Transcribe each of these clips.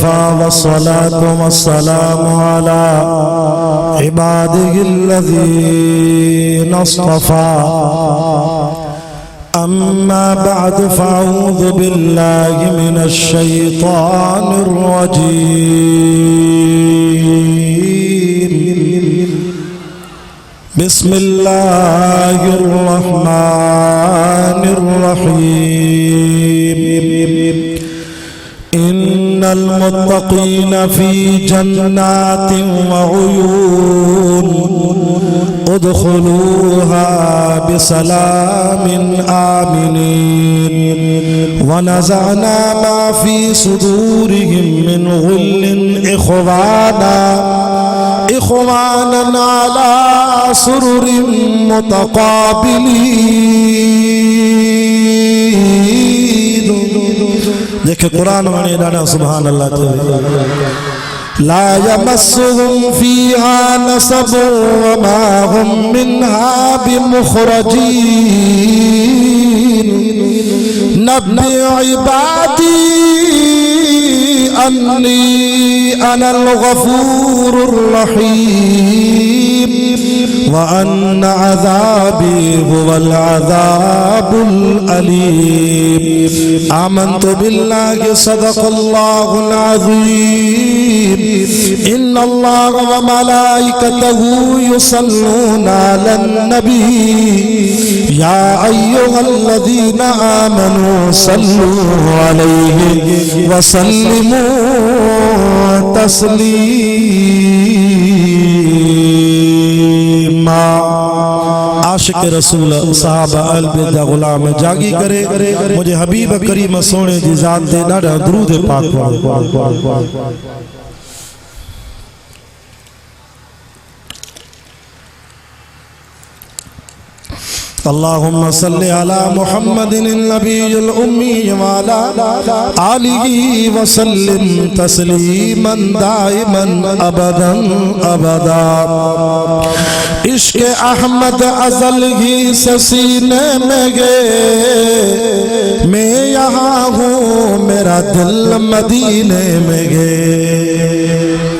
वस्सलातु वस्सलामु अला इबादिहिल्लज़ीना इस्तफ़ा अम्मा बअद फ़अऊज़ु बिल्लाहि मिनश शैतानिर रजीम बिस्मिल्लाहिर रहमानिर रहीम इन्नल मुत्तक़ीन फ़ी जन्नातिन व उयून उद्खुलूहा बिसलामिन आमिनीन व नज़अना मा फ़ी सुदूरिहिम मिन गुल्लिन इख़वानन अला सुरुरिन मुतक़ाबिलीन। देखे कुरान वाणी डाना सुभान अल्लाह ला यमस्सुहुम फीहा नसबुन व मा हुम मिन्हा बिमुख़रजीन नब्बि इबादी अन्नी अनल गफूरुर रहीम व अन्न अज़ाबी हुवल अज़ाबुल अलीम। आमन्तु बिल्लाहि सदक़ल्लाहुल अज़ीम इन्नल्लाह व मलाइकतहु युसल्लूना अलन नबी या अय्युहल्लज़ीना आमनू सल्लू अलैहि व सल्लिमू तस्लीमा। आशिक रसूल साहबा अल बेदा गुलाम जागी करे मुझे हबीब करीम सोने जी ज़ात ते ॾाढा दुरूद पाक अल्लाहुम्मा सल्लि अला मुहम्मदिन नबिय्यिल उम्मी व अला आलिहि व सल्लिम तस्लीमन दाइमन अबदन अबदा। इश्क़ अहमद अज़ल ही से सीने में गे मैं यहाँ हूँ मेरा दिल मदीने में गे।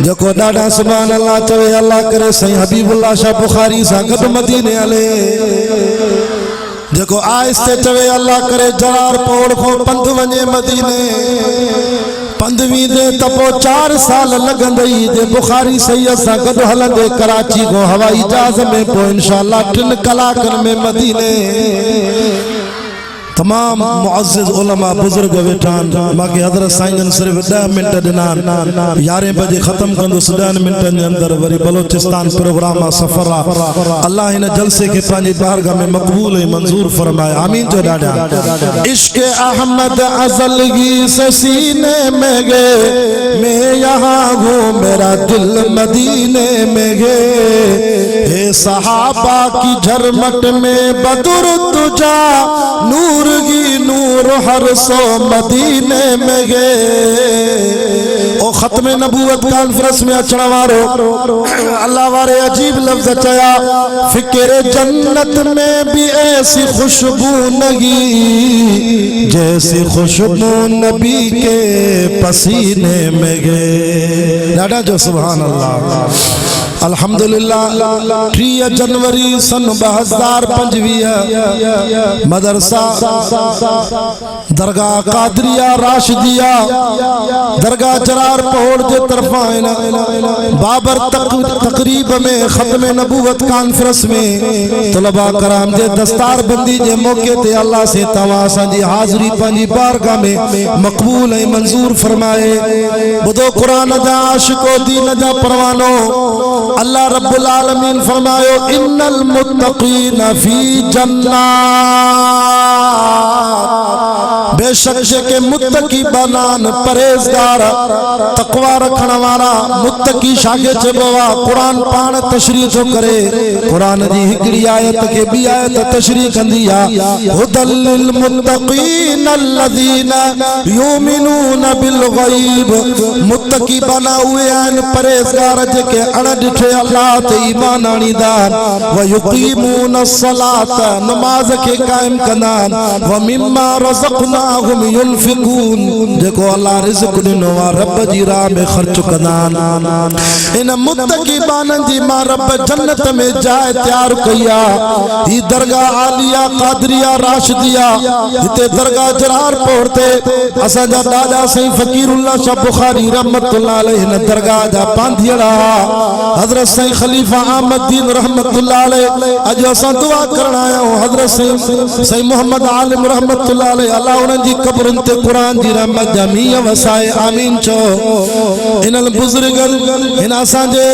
जको डाढ़ा सुभान अल्लाह चवे अल्लाह करे सही हबीबुल्लाह शाह बुखारी सा गद मदीने आले जको आहिस्ते चवे अल्लाह करे जरार पौड़ को पंध वने मदीने पंधवी दे तपो 4 साल लगंदई जे बुखारी सैयद सा गद हलंदे कराची को हवाई जहाज में पो इंशाअल्लाह 3 कलाकन में मदीने। तमाम मुअज़्ज़िज़ उलमा बुजुर्ग वेठान माके हज़रत साईं सिर्फ 10 मिनट दिना 11 बजे खत्म कंदो 10 मिनटन जे अंदर वरी बलोचिस्तान प्रोग्राम सफर अल्लाह इन जलसे के पांजी बारगाह में मकबूल ऐं मंजूर फरमाए आमीन जो डाडा। इश्क़ अहमद अज़ल ही से सीने में गे मैं यहाँ हूँ मेरा दिल मदीने में गे। हे सहाबा की झरमट में बदर तुझा नूर की नूर हर सो मदीने में गे। ओ खत्मे नबूवत कॉन्फ्रेंस में अचण वारो अल्लाह वारे अजीब लफ्ज़ चया फिक्र जन्नत में भी ऐसी खुशबू नहीं जैसी खुशबू नबी के पसीने में गे। डाडा जो सुभान अल्लाह अल्हम्दुलिल्लाह 3 जनवरी सन 2025 मदरसा दरगाह कादरिया राशिदिया दरगाह जरार पहोड़ जे तरफा बाबर तकरीब में खत्म नबूवत कॉन्फ्रेंस में तलबा कराम जे दस्तार बंदी जे मौके ते अल्लाह से तवा असांजी हाज़री पंहिंजी बारगाह में मकबूल ऐं मंजूर फरमाए। बुधो कुरान जा आशिको दीन जा परवानो अल्लाह रब्बुल आलमीन फरमायो इन्नल मुत्तक़ीन फी जन्नात बेशक के मुत्तकी बनान परहेज़गार तकवा रखण वारा मुत्तकी शागे चबवा कुरान पान तशरीह जो करे कुरान जी हिकड़ी आयत के बी आयत तशरीह कंदी आ हुदल लिल मुत्तक़ीन अल्लज़ीना युमिनूना बिल गैब। मुत्तकी बना हुए आन परहेज़गार जेके अण ॾिठे अल्लाह ते ईमान आणींदा व युक़ीमून सलात नमाज के कायम कंदा व मिम्मा रज़क़ना हुम युनफिकून जेको अल्लाह रिज़्क़ ॾिनो आहे रब जी राह में ख़र्च कंदा इन मुत्तकी बानन जी मां रब जन्नत में जाए तैयार कई आहे ही दरगाह आलिया कादरिया राशिदिया हिते दरगाह जरार पोरते असा जा दादा सही फकीरुल्लाह शाह बुखारी रहमतुल्लाह अलैहि न दरगाह जा पांधियड़ा हजरत सही खलीफा अहमदुद्दीन रहमतुल्लाह अलैहि अज असा दुआ करण आया हजरत सही मोहम्मद आलिम रहमतुल्लाह अलैहि अल्लाह उन्हनि जी कब्रन ते कुरान जी रहमत जा मींहं वसाए आमीन चो इन्हनि बुजुर्गनि हिन असांजे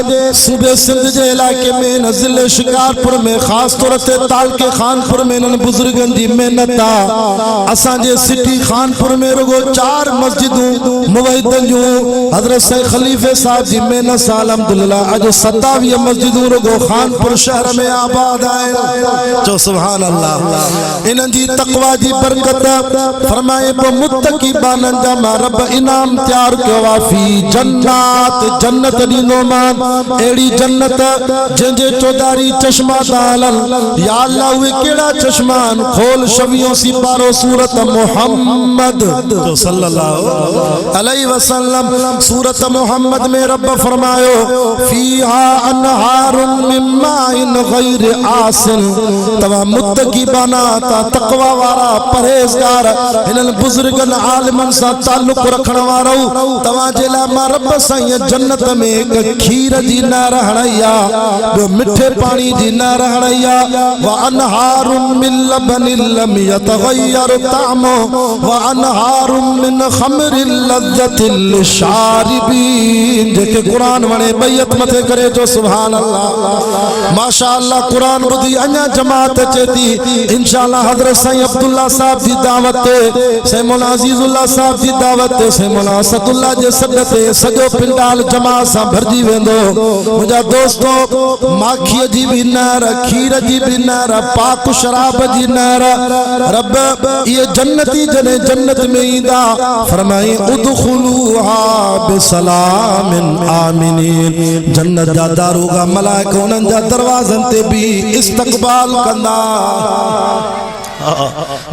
सूबे सिंध जे इलाइक़े में हिन ज़िले शिकारपुर में ख़ास तौर ते तालके खानपुर में इन्हनि बुजुर्गनि जी महिनत आहे असांजे सिटी खानपुर में रुगो 4 मस्जिदूं मुवहिदन जूं हजरत सही खलीफे साहब जी महिनत सां अल्हम्दुलिल्लाह अज 27 मस्जिदूं रुगो खानपुर शहर में आबाद आहिनि चो सुभान अल्लाह इन्हनि जी तक़वा जी बरकत फरमाए पो मुत्तकी बानन जा मां रब इनाम तैयार कयो आहे फी जन्नत जन्नत ॾींदो मां अहिड़ी जन्नत जंहिंजे चौधारी चश्मा था हलनि या अल्लाह उहे कहिड़ा चश्मा आहिनि खोल शवियों सिपारो सूरत मोहम्मद सल्लल्लाहु अलैहि वसल्लम सूरत मोहम्मद में रब फरमायो फीहा अनहारुन मिन माइन गैर आसिन तवा मुत्तकी बना ता तकवा वारा परहेज़गार इन्हनि बुजुर्गनि आलिमनि सां ताल्लुक़ रखण वारो तवा जे लाइ मां रब सां जन्नत में एक खीर जी नहर हणैया ॿियो मिठे पानी जी नहर हणैया व अनहारुन मिन लबनिन लम यतगय्यर तामो व अनहारुन मिन खमरिन लज़्ज़तिल लिशारिबीन जेके कुरान वणे बैयत मथे करे जो सुभान अल्लाह माशाअल्लाह कुरान ॿुधी अञा जमात अचे थी इंशाअल्लाह हज़रत साईं अब्दुल्ला साहब जी दावत ते साईं मौलाना अज़ीज़ुल्लाह साहब जी दावत ते साईं मौलाना असदुल्लाह जे सद ते सॼो पिंडाल जमात सां भरजी वेंदो मुंहिंजा दोस्तों माखीअ जी भी नहर खीर जी भी नहर पाक शराब जी नहर रब ये जन्नती जने जन्नत में ईंदा फरमाए उदखुलूहा बिसलामिन आमिनीन जन्नत जा दारोगा मलाइका उन्हनि जा दरवाज़नि ते भी इस्तक़बाल कंदा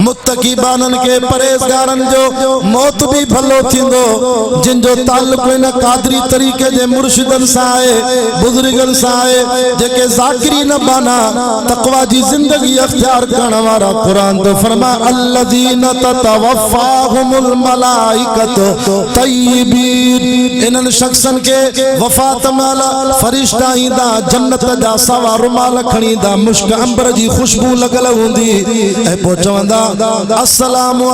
मुत्तकी बानन के परहेज़गारन जो मौत भी भलो थींदो जिन जो ताल्लुक़ इन कादरी तरीके जे मुर्शिदन सां आहे बुजुर्गन सां आहे जेके ज़ाकिरी न बाना तक़वा जी ज़िंदगी अख्तियार करण वारा कुरान तो फरमा अल्लज़ीन ततवफ़ाहुमुल मलाइकतु तय्यबीन इन्हनि शख़्सन के वफ़ात महिल फ़रिश्ता ईंदा जन्नत जा सवा रुमाल खणी ईंदा मुश्क अंबर जी खुशबू लॻल हूंदी चवंदा अस्सलामु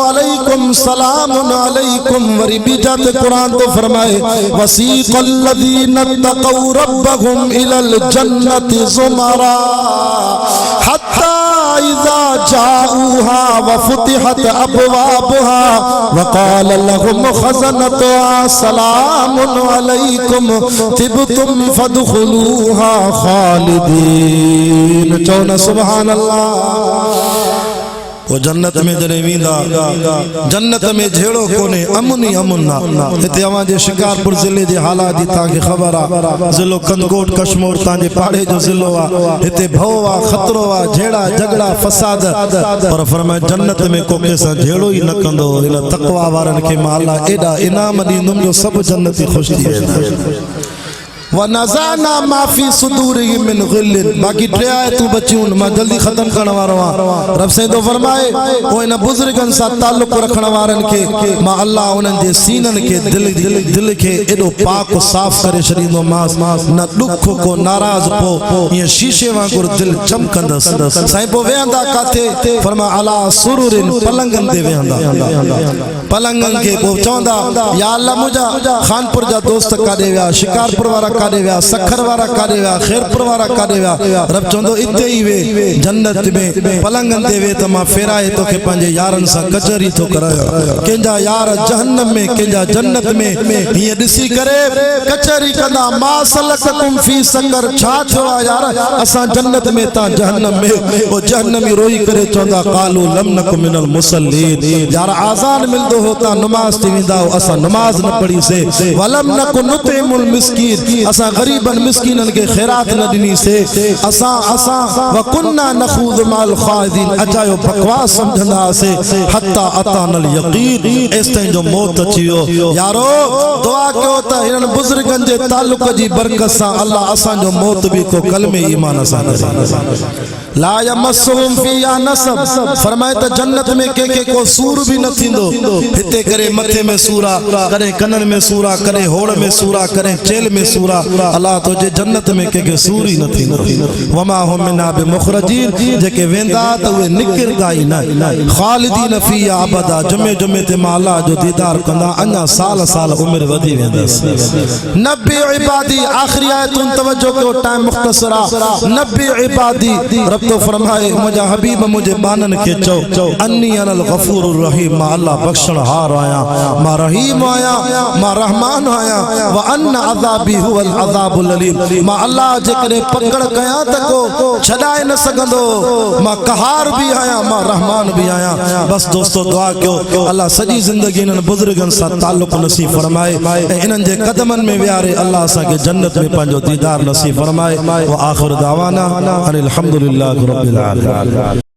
अलैकुम सलामुन अलैकुम वरी बीजा ते कुरान तो फरमाए वसीक़ल लज़ीना तक़ौ रब्बहुम इलल जन्नति ज़ुमरा हत्ता इज़ा जाऊहा व फुतिहत अबवाबुहा व क़ाल लहुम ख़ज़नतुहा सलामुन अलैकुम तिबतुम फदखुलूहा ख़ालिदीन चौना सुभान वो जन्नत में जने वींदा जन्नत में झेड़ो कोने अमुन ही अमुन ना इते अवां जे शिकारपुर जिले जे हालात जी ताके खबर आ जिलो कंदकोट कश्मीर तांजे पाड़े जो जिलो आ इते भव आ खतरो आ झेड़ा झगड़ा फसाद पर फरमाए जन्नत में को केसा झेड़ो ही न कंदो इन तकवा वारन के माला एडा इनाम दींदुम जो सब जन्नती खुश थी वेंदा वनज़ाना माफी सुदूरिही मिन ग़िल्लिन बाकी टे आयतूं बचियूं मां जल्दी ख़त्म करण वारो आहियां रब साईं तो फरमाए ओ इन बुजुर्गनि सां ताल्लुक़ रखण वारनि खे मां अल्लाह उन्हनि जे सीननि खे दिल खे एॾो पाक साफ़ करे छॾींदोमांसि न ॾुख को नाराज़ पो ईअं शीशे वांगुरु दिलि चमकंदसि साईं पोइ वेहंदा काथे फरमा अला सुरुरिन पलंगनि ते वेहंदा पलंगनि खे पोइ चवंदा या अल्लाह मुंहिंजा खानपुर जा दोस्त काॾे विया शिकारपुर वारा काॾे विया सखर वारा काॾे विया खैरपुर वारा काॾे विया रब चवंदो इते ई वे जन्नत में पलंगनि ते वे त मां फेराए तोखे पंहिंजे यारनि सां कचहरी थो करायां कंहिंजा यार जहन्नम में कंहिंजा जन्नत में हीअं ॾिसी करे कचहरी कंदा मा सलककुम फी सकर छा थियो आहे यार असां जन्नत में ता जहन्नम में ओ जहन्नमी रोई करे चवंदा क़ालू लम नकु मिनल मुसल्लीन यार आज़ान मिलंदो हो ता नमाज़ थी वेंदा हो असां नमाज़ न पढ़ी से वलम नकु नुतिमुल मिस्कीन असा गरीबन मिस्किनन के खैरात न दिनी से असा व कुन्ना नखूद माल खाइदीन अजायो बकवास समझंदा से हत्ता अतानल यकीन इस तई जो मौत अचियो यारो दुआ कयो त हिन बुजुर्गन जे ताल्लुक जी बरकत सा अल्लाह असा जो मौत भी को कलमे ईमान सा ला यमसहुम फिया नसब फरमाए त जन्नत में के को सूर भी न थिंदो हिते करे मथे में सूरा करे कनन में सूरा करे होड़ में सूरा करे चेल में सूरा अल्लाह तो जे जन्नत में के सूर ही न थिंदो वमा हुम मिना बिमुखरजीन जेके वेंदा त वे निकरदा ही न खालिदीन फिया अबदा जुमे जुमे ते माला जो दीदार कंदा अन्या साल साल उम्र वधी वेंदस नबी इबादी आखिरी आयतुन तवज्जो कयो टाइम मुख्तसरा नबी इबादी रब तो फरमाए मुझे हबीब मुझे बानन के चो अन्नी अनल गफूरुर रहीम मा अल्लाह बख्शणहार आया मा रहीम आया मा रहमान आया व अन्न अज़ाबी हुवल अज़ाबुल अलीम मा अल्लाह जेकरे पकड़ कया तको छडाए न सगंदो मा कहार भी आया मा रहमान भी आया बस दोस्तों दुआ कयो अल्लाह सजी जिंदगी इन बुजुर्गन सा ताल्लुक नसीब फरमाए इनन जे कदमन में वियारे अल्लाह सा के जन्नत में पंजो दीदार नसीब फरमाए व आखिर दावाना अनिल हम्दुलिल्लाह रब्बिल आलमीन।